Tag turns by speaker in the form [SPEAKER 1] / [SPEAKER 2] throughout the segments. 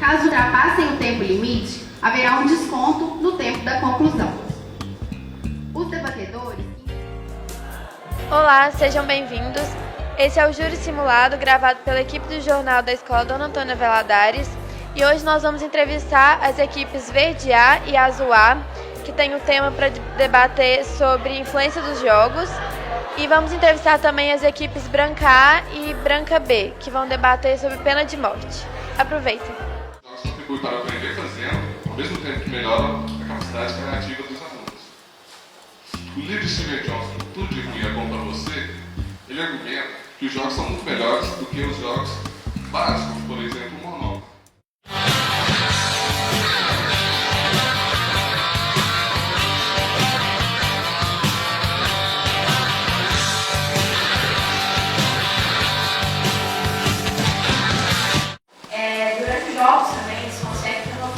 [SPEAKER 1] Caso ultrapassem o tempo limite, haverá um desconto no tempo da conclusão. Os debatedores...
[SPEAKER 2] Olá, sejam bem-vindos. Esse é o Júri Simulado, gravado pela equipe do jornal da Escola Dona Antônia Valadares. E hoje nós vamos entrevistar as equipes Verde A e Azul A, que tem o tema para debater sobre influência dos jogos. E vamos entrevistar também as equipes Branca A e Branca B, que vão debater sobre pena de morte. Aproveitem.
[SPEAKER 3] Nós contribuem para aprender fazendo, ao mesmo tempo que melhora a capacidade criativa dos alunos. O livro Steven Johnson, Tudo de Ruim é Bom para Você, ele argumenta que os jogos são muito melhores do que os jogos básicos, por exemplo, o Monopólio.
[SPEAKER 4] Durante os jogos também eles conseguem ter uma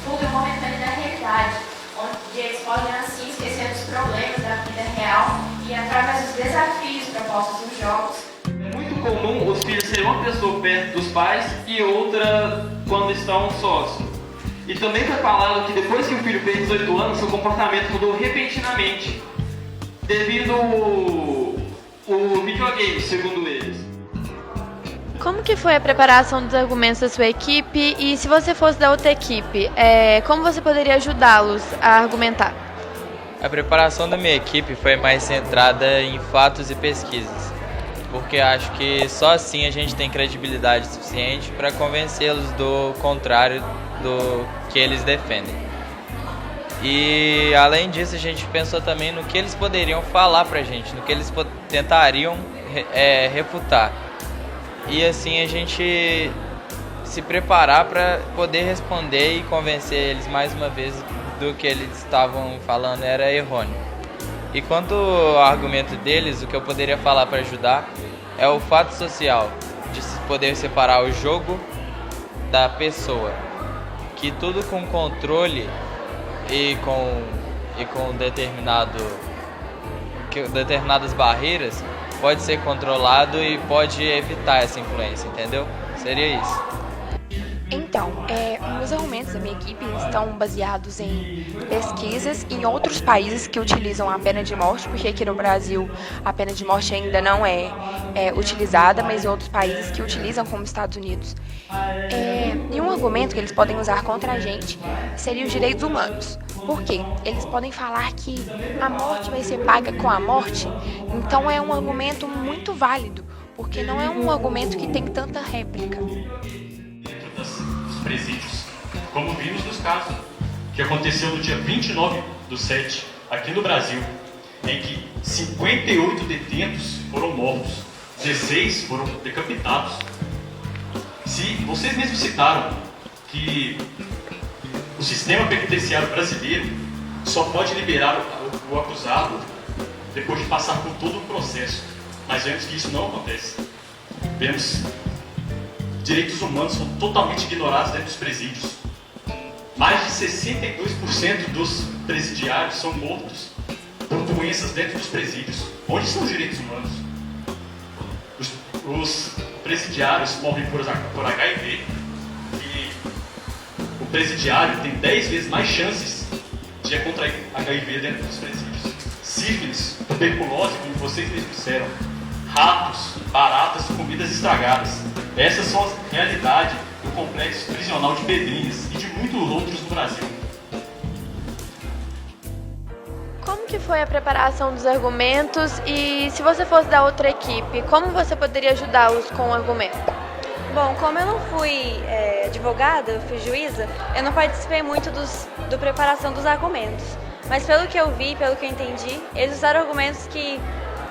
[SPEAKER 4] fuga momentânea da realidade, onde eles podem assim esquecer dos problemas da vida real e através dos desafios propostos nos jogos.
[SPEAKER 5] É muito comum os filhos serem uma pessoa perto dos pais e outra quando estão sós. E também foi falado que depois que o filho fez 18 anos, seu comportamento mudou repentinamente, devido ao videogame, segundo eles.
[SPEAKER 2] Como que foi a preparação dos argumentos da sua equipe e se você fosse da outra equipe, como você poderia ajudá-los a argumentar?
[SPEAKER 6] A preparação da minha equipe foi mais centrada em fatos e pesquisas, porque acho que só assim a gente tem credibilidade suficiente para convencê-los do contrário do que eles defendem. E além disso a gente pensou também no que eles poderiam falar pra gente, no que eles tentariam refutar. E assim a gente se preparar para poder responder e convencer eles mais uma vez do que eles estavam falando era errôneo. E quanto ao argumento deles, o que eu poderia falar para ajudar é o fato social, de poder separar o jogo da pessoa, que tudo com controle e com determinadas barreiras pode ser controlado e pode evitar essa influência, entendeu? Seria isso.
[SPEAKER 7] Então, os argumentos da minha equipe estão baseados em pesquisas em outros países que utilizam a pena de morte, porque aqui no Brasil a pena de morte ainda não é utilizada, mas em outros países que utilizam, como Estados Unidos. E um argumento que eles podem usar contra a gente seria os direitos humanos. Por quê? Eles podem falar que a morte vai ser paga com a morte, então é um argumento muito válido, porque não é um argumento que tem tanta réplica.
[SPEAKER 8] Dos presídios, como vimos nos casos que aconteceu no dia 29/7 aqui no Brasil, em que 58 detentos foram mortos, 16 foram decapitados. Se vocês mesmos citaram que o sistema penitenciário brasileiro só pode liberar o acusado depois de passar por todo o processo, mas vemos que isso não acontece. Vemos direitos humanos são totalmente ignorados dentro dos presídios. Mais de 62% dos presidiários são mortos por doenças dentro dos presídios. Onde estão os direitos humanos? Os presidiários morrem por HIV e o presidiário tem 10 vezes mais chances de contrair HIV dentro dos presídios. Sífilis, tuberculose, como vocês mesmos disseram, ratos, baratas, comidas estragadas. Essas são as realidades do complexo prisional de Pedrinhas e de muitos outros no Brasil.
[SPEAKER 2] Como que foi a preparação dos argumentos e se você fosse da outra equipe, como você poderia ajudá-los com o argumento?
[SPEAKER 9] Bom, como eu não fui advogada, eu fui juíza, eu não participei muito da preparação dos argumentos. Mas pelo que eu vi, pelo que eu entendi, eles usaram argumentos que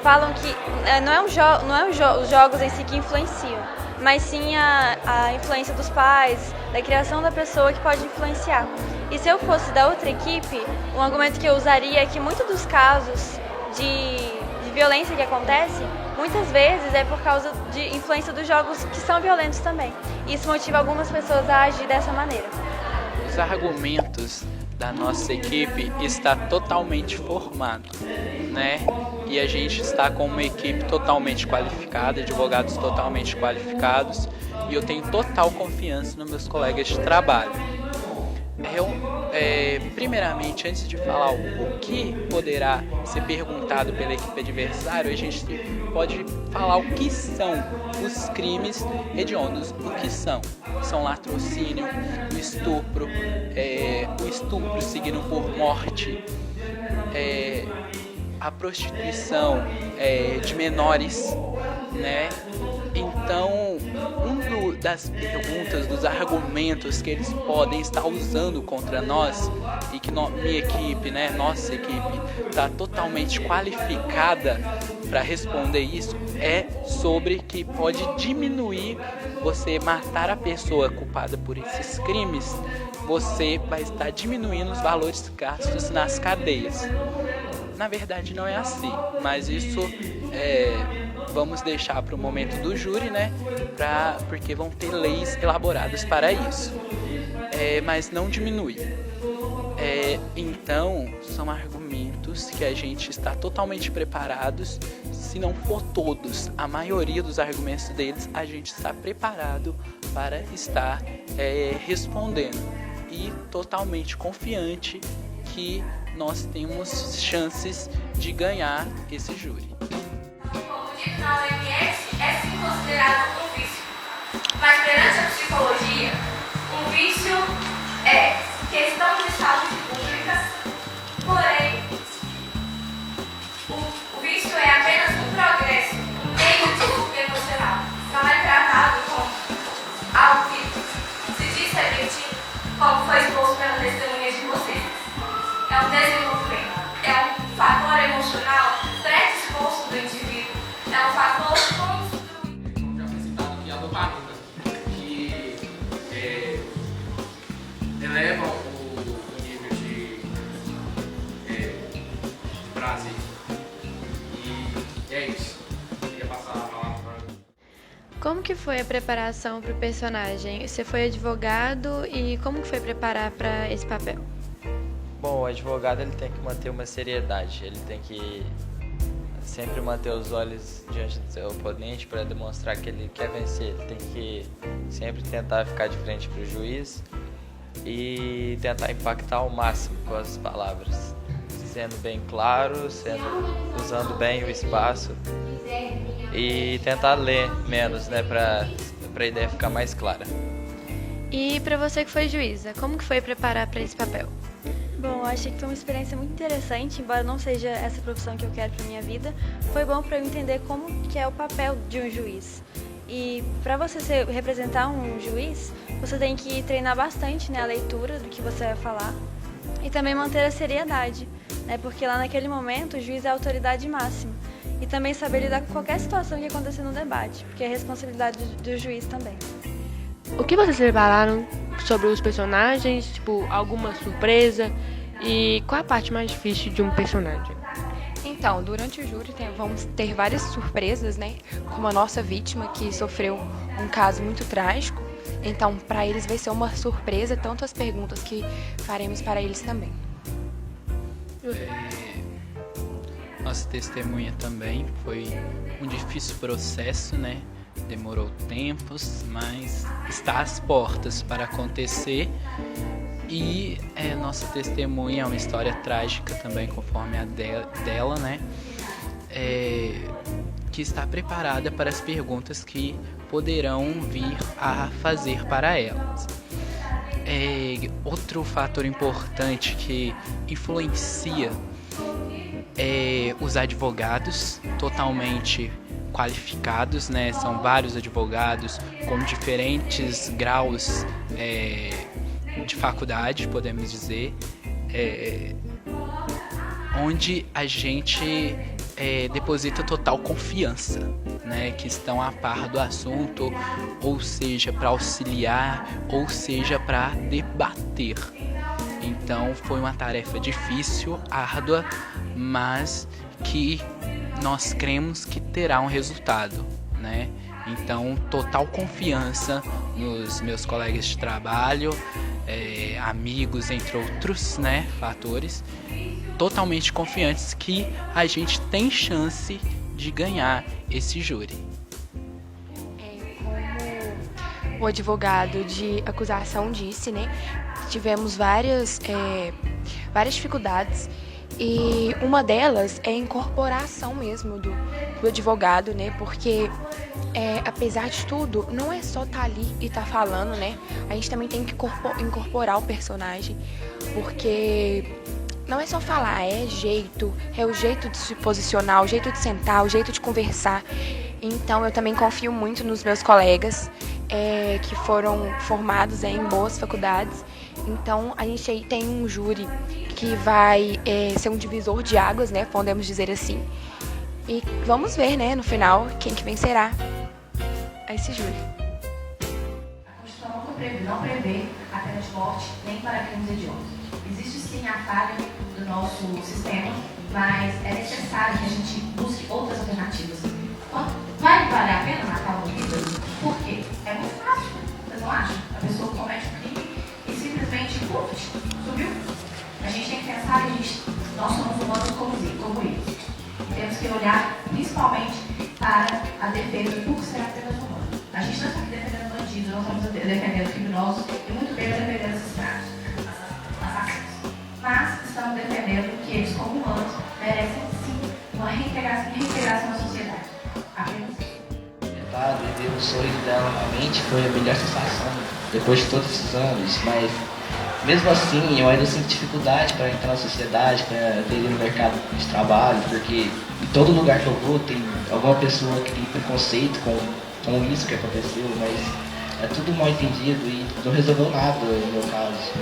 [SPEAKER 9] falam que não é os jogos em si que influenciam, mas sim a influência dos pais, da criação da pessoa que pode influenciar. E se eu fosse da outra equipe, um argumento que eu usaria é que muitos dos casos de violência que acontece, muitas vezes é por causa de influência dos jogos que são violentos também. Isso motiva algumas pessoas a agir dessa maneira.
[SPEAKER 10] Os argumentos da nossa equipe está totalmente formado, né? E a gente está com uma equipe totalmente qualificada, advogados totalmente qualificados, e eu tenho total confiança nos meus colegas de trabalho. Primeiramente, antes de falar o que poderá ser perguntado pela equipe adversária, a gente pode falar o que são os crimes hediondos. O que são? São latrocínio, o estupro seguido por morte, a prostituição de menores, né? Então, das perguntas, dos argumentos que eles podem estar usando contra nós e que minha equipe, né, nossa equipe, está totalmente qualificada para responder isso, é sobre que pode diminuir você matar a pessoa culpada por esses crimes, você vai estar diminuindo os valores gastos nas cadeias. Na verdade não é assim, mas isso vamos deixar para o momento do júri, né? Porque vão ter leis elaboradas para isso. Mas não diminui. Então, são argumentos que a gente está totalmente preparados. Se não for todos, a maioria dos argumentos deles, a gente está preparado para estar respondendo. E totalmente confiante que nós temos chances de ganhar esse júri.
[SPEAKER 4] Como dito na OMS, é sim considerado um vício. Mas perante a psicologia, um vício é questão de saúde pública, porém, o vício é apenas um progresso, um meio de fuga emocional. Não é tratado como algo que se diz repetindo, como foi exposto pela testemunha de vocês. É um desenvolvimento, é um fator emocional predisposto do indivíduo, é um fator construído.
[SPEAKER 10] Como já foi citado aqui, a dopamina, que eleva o nível de prazer. E é isso. Eu queria passar a palavra para...
[SPEAKER 2] Como que foi a preparação para o personagem? Você foi advogado e como que foi preparar para esse papel?
[SPEAKER 6] Bom, o advogado ele tem que manter uma seriedade, ele tem que sempre manter os olhos diante do seu oponente para demonstrar que ele quer vencer. Ele tem que sempre tentar ficar de frente para o juiz e tentar impactar ao máximo com as palavras, sendo bem claro, usando bem o espaço e tentar ler menos, né, para a ideia ficar mais clara.
[SPEAKER 2] E para você que foi juíza, como que foi preparar para esse papel?
[SPEAKER 9] Bom, eu achei que foi uma experiência muito interessante, embora não seja essa profissão que eu quero para minha vida. Foi bom para eu entender como que é o papel de um juiz. E para você representar um juiz, você tem que treinar bastante, né, a leitura do que você vai falar e também manter a seriedade, né, porque lá naquele momento o juiz é a autoridade máxima. E também saber lidar com qualquer situação que acontecer no debate, porque é responsabilidade do juiz também.
[SPEAKER 11] O que vocês prepararam sobre os personagens, tipo, alguma surpresa? E qual a parte mais difícil de um personagem?
[SPEAKER 7] Então, durante o júri vamos ter várias surpresas, né? Como a nossa vítima, que sofreu um caso muito trágico. Então, para eles vai ser uma surpresa, tanto as perguntas que faremos para eles também.
[SPEAKER 10] Nossa testemunha também foi um difícil processo, né? Demorou tempos, mas está às portas para acontecer. E nossa testemunha é uma história trágica também, conforme a dela, né? Que está preparada para as perguntas que poderão vir a fazer para elas. Outro fator importante que influencia os advogados totalmente qualificados, né? São vários advogados com diferentes graus de faculdade, podemos dizer, onde a gente deposita total confiança, né? Que estão a par do assunto, ou seja, para auxiliar, ou seja, para debater. Então foi uma tarefa difícil, árdua, mas que nós cremos que terá um resultado, né? Então, total confiança nos meus colegas de trabalho, amigos, entre outros, né, fatores, totalmente confiantes que a gente tem chance de ganhar esse júri.
[SPEAKER 7] o advogado de acusação disse, né? Tivemos várias dificuldades e uma delas é a incorporação mesmo do advogado, né? Porque apesar de tudo, não é só estar ali e estar falando, né? A gente também tem que incorporar o personagem, porque não é só falar, é o jeito de se posicionar, o jeito de sentar, o jeito de conversar. Então eu também confio muito nos meus colegas que foram formados em boas faculdades. Então a gente aí tem um júri que vai ser um divisor de águas, né? Podemos dizer assim. E vamos ver, né, no final, quem que vencerá esse júri.
[SPEAKER 4] A Constituição não prevê a pena de morte nem para crimes hediondos. Existe sim a falha do nosso sistema, mas é necessário que a gente busque outras alternativas. Vai valer a pena matar uma vida? Por quê? É muito fácil, vocês não acham? A pessoa comete um crime e simplesmente subiu. A gente tem que pensar que nós somos humanos como eles. Temos que olhar principalmente para a defesa por ser apenas humano. A gente não está aqui defendendo bandidos, não estamos defendendo criminosos e muito menos defendendo assassinos. Mas estamos defendendo que eles, como humanos, merecem sim uma reintegração na sociedade. Apenas isso.
[SPEAKER 12] Viver o sonho dela novamente foi a melhor sensação depois de todos esses anos, mas mesmo assim eu ainda sinto dificuldade para entrar na sociedade, para aderir no mercado de trabalho, porque em todo lugar que eu vou tem alguma pessoa que tem preconceito com isso que aconteceu, mas é tudo mal entendido e não resolveu nada no meu caso.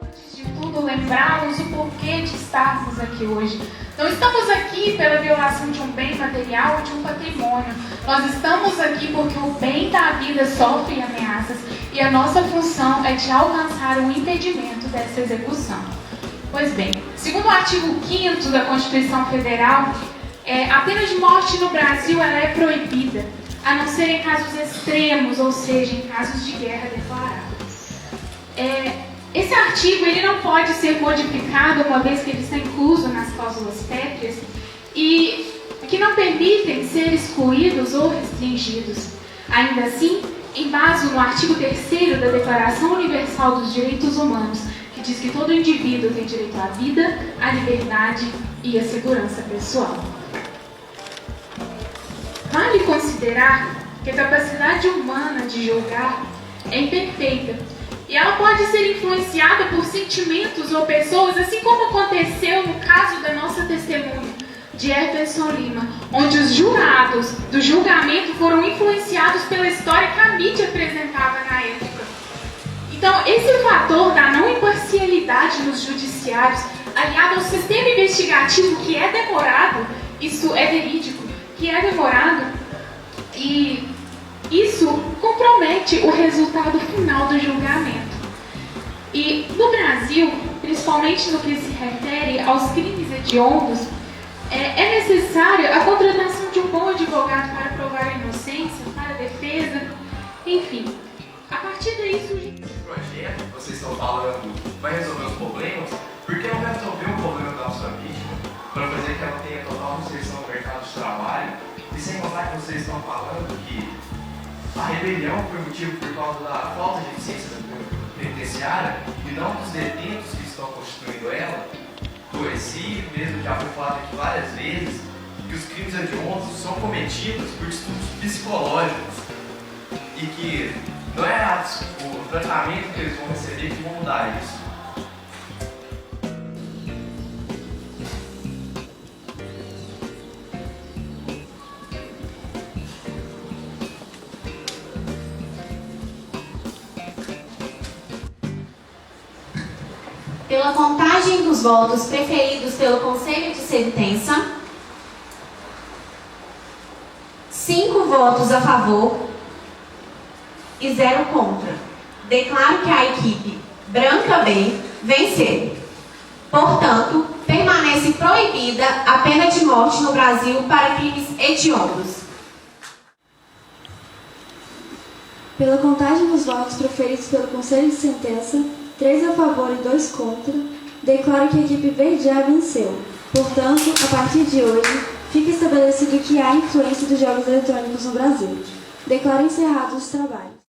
[SPEAKER 13] Antes de tudo, lembrarmos o porquê de estarmos aqui hoje. Não estamos aqui pela violação de um bem material ou de um patrimônio. Nós estamos aqui porque o bem da vida sofre ameaças e a nossa função é de alcançar o impedimento dessa execução. Pois bem, segundo o artigo 5º da Constituição Federal, a pena de morte no Brasil ela é proibida, a não ser em casos extremos, ou seja, em casos de guerra declarados. Esse artigo ele não pode ser modificado, uma vez que ele está incluso nas cláusulas pétreas, e que não permitem ser excluídos ou restringidos. Ainda assim, em base no artigo 3º da Declaração Universal dos Direitos Humanos, que diz que todo indivíduo tem direito à vida, à liberdade e à segurança pessoal. Vale considerar que a capacidade humana de julgar é imperfeita e ela pode ser influenciada por sentimentos ou pessoas, assim como aconteceu no caso da nossa testemunha, de Jefferson Lima, onde os jurados do julgamento foram influenciados pela história que a mídia apresentava na época. Então, esse fator da não imparcialidade nos judiciários, aliado ao sistema investigativo que é demorado, isso é verídico, que é demorado, e isso compromete o resultado final do julgamento. E no Brasil, principalmente no que se refere aos crimes hediondos, é necessária a contratação de um bom advogado para provar a inocência, para a defesa, enfim. A partir daí surge...
[SPEAKER 14] Esse projeto que vocês estão falando vai resolver os problemas? Por que não vai resolver o problema da nossa vítima para fazer que ela tenha total inserção no mercado de trabalho? E sem contar que vocês estão falando que a rebelião foi motivo por causa da falta de eficiência penitenciária e não dos detentos que estão constituindo ela, pois se mesmo já foi falado aqui várias vezes que os crimes hediondos são cometidos por distúrbios psicológicos e que não é o tratamento que eles vão receber que vão mudar isso.
[SPEAKER 15] Pela contagem dos votos preferidos pelo Conselho de Sentença, 5 votos a favor e 0 contra. Declaro que a equipe Branca B venceu. Portanto, permanece proibida a pena de morte no Brasil para crimes hediondos.
[SPEAKER 16] Pela contagem dos votos proferidos pelo Conselho de Sentença, 3 a favor e 2 contra, declaro que a equipe Verde A venceu. Portanto, a partir de hoje, fica estabelecido que há influência dos jogos eletrônicos no Brasil. Declaro encerrados os trabalhos.